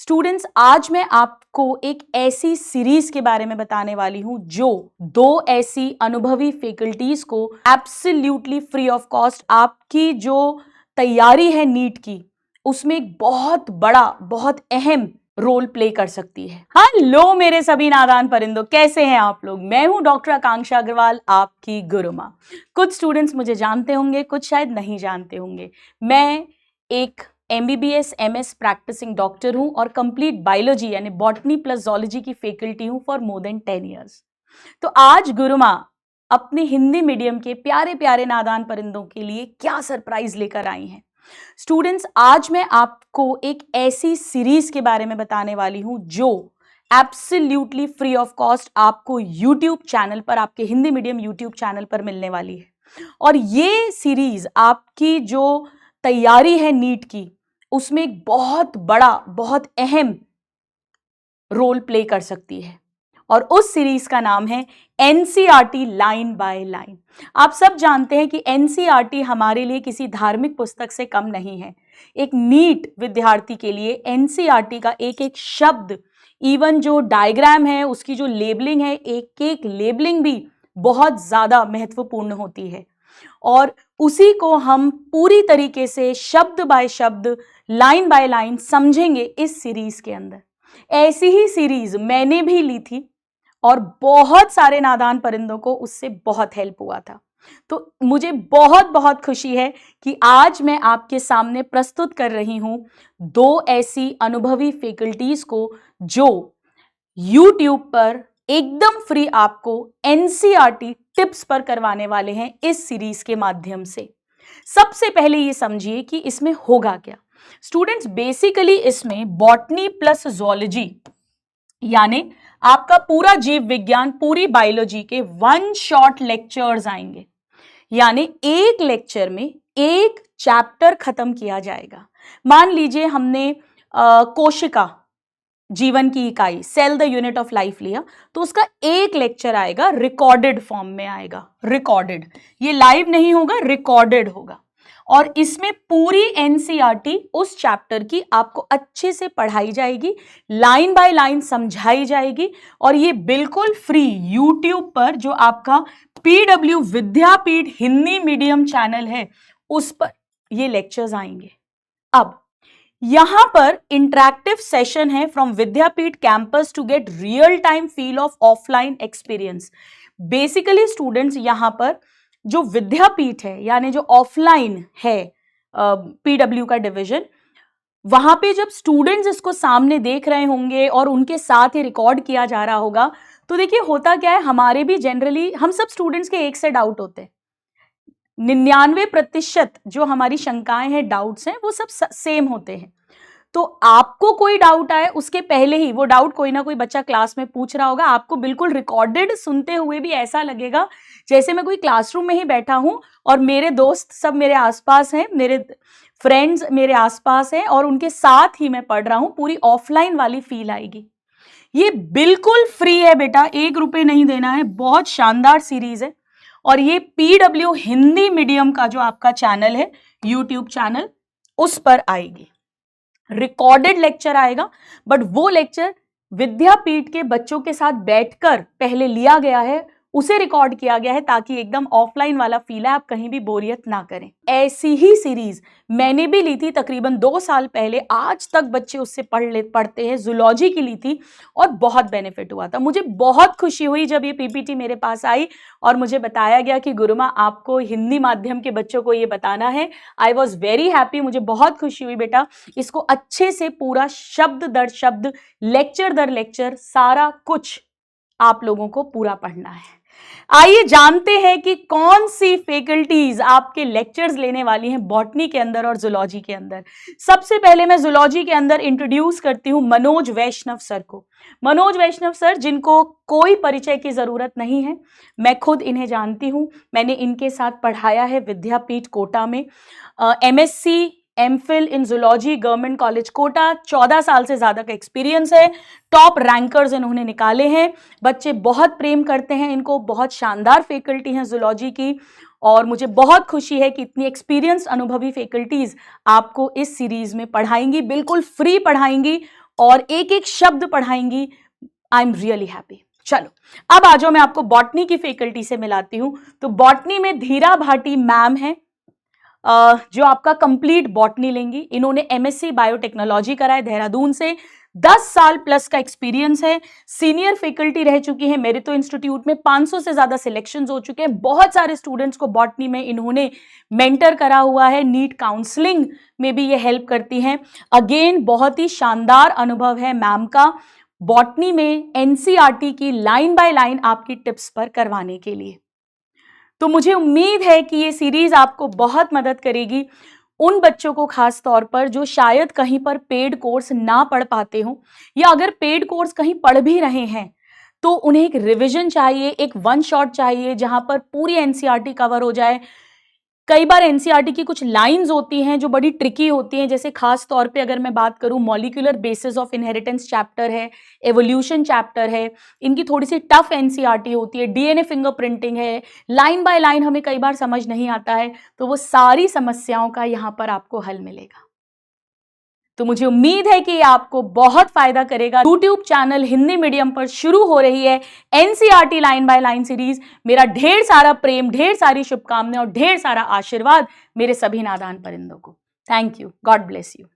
Students, आज मैं आपको एक ऐसी सीरीज के बारे में बताने वाली हूं जो दो ऐसी अनुभवी फैकल्टीज को एब्सोल्युटली फ्री ऑफ कॉस्ट आपकी जो तैयारी है नीट की उसमें एक बहुत बड़ा बहुत अहम रोल प्ले कर सकती है। हेलो मेरे सभी नादान परिंदों, कैसे हैं आप लोग? मैं हूं डॉक्टर आकांक्षा अग्रवाल, आपकी गुरु मां। कुछ स्टूडेंट्स मुझे जानते होंगे, कुछ शायद नहीं जानते होंगे। मैं एक MBBS MS प्रैक्टिसिंग डॉक्टर हूं और कंप्लीट बायोलॉजी यानी बॉटनी प्लस जूलॉजी की फैकल्टी हूं फॉर मोर देन 10 ईयर्स। तो आज गुरु मां अपने हिंदी मीडियम के प्यारे प्यारे नादान परिंदों के लिए क्या सरप्राइज लेकर आई हैं। स्टूडेंट्स, आज मैं आपको एक ऐसी सीरीज के बारे में बताने वाली हूं जो एब्सोल्युटली फ्री ऑफ कॉस्ट आपको यूट्यूब चैनल पर, आपके हिंदी मीडियम यूट्यूब चैनल पर मिलने वाली है। और ये सीरीज आपकी जो तैयारी है नीट की उसमें एक बहुत बड़ा बहुत अहम रोल प्ले कर सकती है और उस सीरीज का नाम है NCERT लाइन बाय लाइन। आप सब जानते हैं कि NCERT हमारे लिए किसी धार्मिक पुस्तक से कम नहीं है। एक नीट विद्यार्थी के लिए NCERT का एक एक शब्द, इवन जो डायग्राम है, उसकी जो लेबलिंग है, एक एक लेबलिंग भी बहुत ज्यादा महत्वपूर्ण होती है और उसी को हम पूरी तरीके से शब्द बाय शब्द, लाइन बाय लाइन समझेंगे इस सीरीज के अंदर। ऐसी ही सीरीज मैंने भी ली थी और बहुत सारे नादान परिंदों को उससे बहुत हेल्प हुआ था। तो मुझे बहुत बहुत खुशी है कि आज मैं आपके सामने प्रस्तुत कर रही हूं दो ऐसी अनुभवी फैकल्टीज को जो YouTube पर एकदम फ्री आपको NCERT टिप्स पर करवाने वाले हैं इस सीरीज के माध्यम से। सबसे पहले ये समझिए कि इसमें होगा क्या। स्टूडेंट्स, बेसिकली इसमें बॉटनी प्लस जूलॉजी यानी आपका पूरा जीव विज्ञान, पूरी बायोलॉजी के वन शॉट लेक्चर्स आएंगे। यानी एक लेक्चर में एक चैप्टर खत्म किया जाएगा। मान लीजिए हमने कोशिका, जीवन की इकाई, cell the unit of life लिया, तो उसका एक लेक्चर आएगा, रिकॉर्डेड फॉर्म में आएगा। रिकॉर्डेड, ये लाइव नहीं होगा, रिकॉर्डेड होगा। और इसमें पूरी NCERT उस चैप्टर की आपको अच्छे से पढ़ाई जाएगी, लाइन बाय लाइन समझाई जाएगी और ये बिल्कुल फ्री YouTube पर, जो आपका PW Vidyapeeth Hindi medium channel है, उस पर ये लेक्चर्स आएंगे। अब यहां पर इंटरैक्टिव सेशन है from Vidyapeeth campus to get real time feel of offline experience. Basically students, यहां पर जो विद्यापीठ है यानी जो ऑफलाइन है PW का डिवीजन, वहां पे जब स्टूडेंट्स इसको सामने देख रहे होंगे और उनके साथ ही रिकॉर्ड किया जा रहा होगा, तो देखिए होता क्या है, हमारे भी जनरली हम सब स्टूडेंट्स के एक से डाउट होते हैं। 99% जो हमारी शंकाएं हैं, डाउट्स हैं, वो सब सेम होते हैं। तो आपको कोई डाउट आए उसके पहले ही वो डाउट कोई ना कोई बच्चा क्लास में पूछ रहा होगा। आपको बिल्कुल रिकॉर्डेड सुनते हुए भी ऐसा लगेगा जैसे मैं कोई क्लासरूम में ही बैठा हूं और मेरे दोस्त सब मेरे आसपास हैं, मेरे फ्रेंड्स मेरे आसपास हैं और उनके साथ ही मैं पढ़ रहा हूं। पूरी ऑफलाइन वाली फील आएगी। ये बिल्कुल फ्री है बेटा, 1 रुपए नहीं देना है। बहुत शानदार सीरीज है और ये PW हिंदी मीडियम का जो आपका चैनल है, यूट्यूब चैनल, उस पर आएगी। रिकॉर्डेड लेक्चर आएगा, बट वो लेक्चर विद्यापीठ के बच्चों के साथ बैठकर पहले लिया गया है, उसे रिकॉर्ड किया गया है ताकि एकदम ऑफलाइन वाला फील है, आप कहीं भी बोरियत ना करें। ऐसी ही सीरीज मैंने भी ली थी तकरीबन 2 साल पहले, आज तक बच्चे उससे पढ़ते हैं। जूलॉजी की ली थी और बहुत बेनिफिट हुआ था। मुझे बहुत खुशी हुई जब ये PPT मेरे पास आई और मुझे बताया गया कि गुरुमा आपको हिंदी माध्यम के बच्चों को ये बताना है। आई वॉज वेरी हैप्पी, मुझे बहुत खुशी हुई बेटा। इसको अच्छे से पूरा शब्द दर शब्द, लेक्चर दर लेक्चर, सारा कुछ आप लोगों को पूरा पढ़ना है। आइए जानते हैं कि कौन सी फैकल्टीज आपके लेक्चर्स लेने वाली हैं बॉटनी के अंदर और जूलॉजी के अंदर। सबसे पहले मैं जूलॉजी के अंदर इंट्रोड्यूस करती हूं मनोज वैष्णव सर को। मनोज वैष्णव सर, जिनको कोई परिचय की जरूरत नहीं है, मैं खुद इन्हें जानती हूं। मैंने इनके साथ पढ़ाया है विद्यापीठ कोटा में, MSc MPhil इन जूलॉजी, गवर्नमेंट कॉलेज कोटा। 14 साल से ज्यादा का एक्सपीरियंस है। टॉप रैंकर्स इन्होंने निकाले हैं। बच्चे बहुत प्रेम करते हैं इनको। बहुत शानदार फैकल्टी हैं जूलॉजी की और मुझे बहुत खुशी है कि इतनी एक्सपीरियंस अनुभवी फैकल्टीज आपको इस सीरीज में पढ़ाएंगी, बिल्कुल फ्री पढ़ाएंगी और एक एक शब्द पढ़ाएंगी। I am really happy. चलो अब आ जाओ, मैं आपको बॉटनी की फैकल्टी से मिलाती हूं। तो बॉटनी में धीरा भाटी मैम है, जो आपका कंप्लीट बॉटनी लेंगी। इन्होंने एमएससी बायोटेक्नोलॉजी करा है देहरादून से, 10 साल प्लस का एक्सपीरियंस है, सीनियर फैकल्टी रह चुकी है मेरितो इंस्टीट्यूट में, 500 से ज्यादा सिलेक्शंस हो चुके हैं, बहुत सारे स्टूडेंट्स को बॉटनी में इन्होंने मेंटर करा हुआ है, नीट काउंसलिंग में भी ये हेल्प करती हैं। अगेन बहुत ही शानदार अनुभव है मैम का बॉटनी में एनसीईआरटी की लाइन बाय लाइन आपकी टिप्स पर करवाने के लिए। तो मुझे उम्मीद है कि ये सीरीज आपको बहुत मदद करेगी, उन बच्चों को खास तौर पर जो शायद कहीं पर पेड कोर्स ना पढ़ पाते हो, या अगर पेड कोर्स कहीं पढ़ भी रहे हैं तो उन्हें एक रिवीजन चाहिए, एक वन शॉट चाहिए जहां पर पूरी एनसीईआरटी कवर हो जाए। कई बार एनसीईआरटी की कुछ लाइंस होती हैं जो बड़ी ट्रिकी होती हैं, जैसे खास तौर पे अगर मैं बात करूं molecular basis of inheritance chapter है, एवोल्यूशन चैप्टर है, इनकी थोड़ी सी टफ एनसीईआरटी होती है, डीएनए फिंगरप्रिंटिंग है, लाइन बाय लाइन हमें कई बार समझ नहीं आता है, तो वो सारी समस्याओं का यहाँ पर आपको हल मिलेगा। तो मुझे उम्मीद है कि ये आपको बहुत फायदा करेगा। यूट्यूब चैनल हिंदी मीडियम पर शुरू हो रही है NCERT line by line series. मेरा ढेर सारा प्रेम, ढेर सारी शुभकामनाएं और ढेर सारा आशीर्वाद मेरे सभी नादान परिंदों को। Thank you, God bless you.